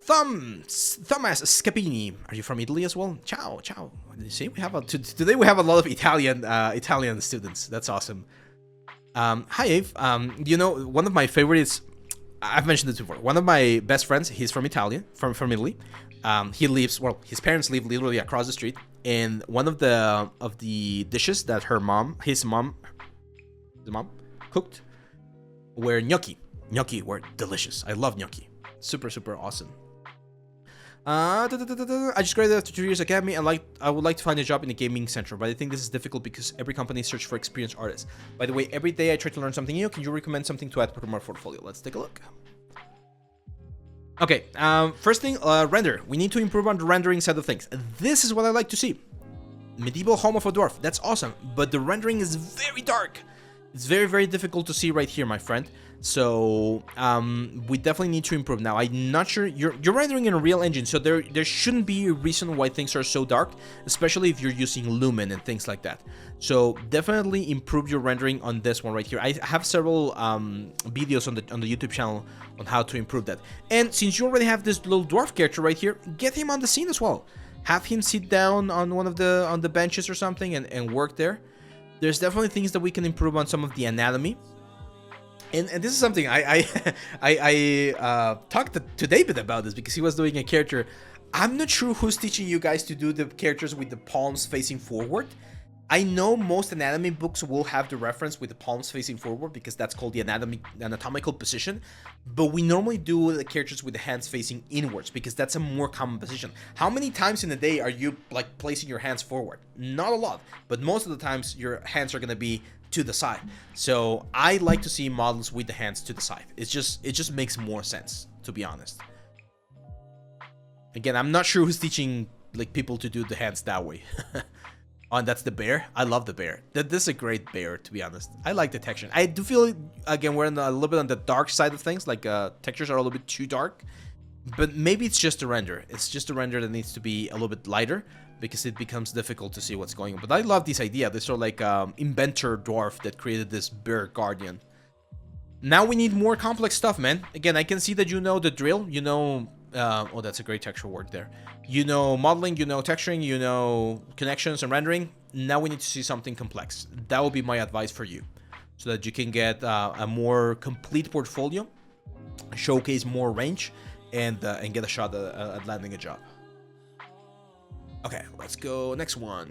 Thomas Scapini. Are you from Italy as well? Ciao, ciao. You see, we have today we have a lot of Italian students. That's awesome. Hi, Ave. You know, one of my favorites. I've mentioned this before. One of my best friends. He's from from Italy. He lives. Well, his parents live literally across the street. And one of the dishes that his mom cooked were gnocchi. Gnocchi were delicious. I love gnocchi. Super, super awesome. I just graduated after 2 years academy and I would like to find a job in the gaming center, but I think this is difficult because every company searches for experienced artists. By the way, every day I try to learn something new. Can you recommend something to add to my portfolio? Let's take a look. Okay, first thing, render. We need to improve on the rendering side of things. This is what I like to see. Medieval home of a dwarf. That's awesome, but the rendering is very dark. It's very, very difficult to see right here, my friend. So we definitely need to improve. Now, I'm not sure you're rendering in a real engine, so there shouldn't be a reason why things are so dark, especially if you're using Lumen and things like that. So definitely improve your rendering on this one right here. I have several videos on the YouTube channel on how to improve that. And since you already have this little dwarf character right here, get him on the scene as well. Have him sit down on one of the benches or something and work there. There's definitely things that we can improve on some of the anatomy. And this is something I talked to David about this because he was doing a character. I'm not sure who's teaching you guys to do the characters with the palms facing forward. I know most anatomy books will have the reference with the palms facing forward because that's called the anatomical position. But we normally do the characters with the hands facing inwards because that's a more common position. How many times in a day are you like placing your hands forward? Not a lot, but most of the times your hands are going to be to the side. So I like to see models with the hands to the side. It just makes more sense, to be honest. Again, I'm not sure who's teaching like people to do the hands that way. Oh, and that's the bear. I love the bear. This is a great bear, to be honest. I like the texture. I do feel, again, we're a little bit on the dark side of things. Like textures are a little bit too dark. But maybe it's just a render. It's just a render that needs to be a little bit lighter because it becomes difficult to see what's going on. But I love this idea. This sort of like inventor dwarf that created this bear guardian. Now we need more complex stuff, man. Again, I can see that you know the drill. You know... oh, that's a great texture work there. You know modeling, you know texturing, you know connections and rendering. Now we need to see something complex. That would be my advice for you, so that you can get a more complete portfolio, showcase more range, and get a shot at landing a job. Okay, let's go next one.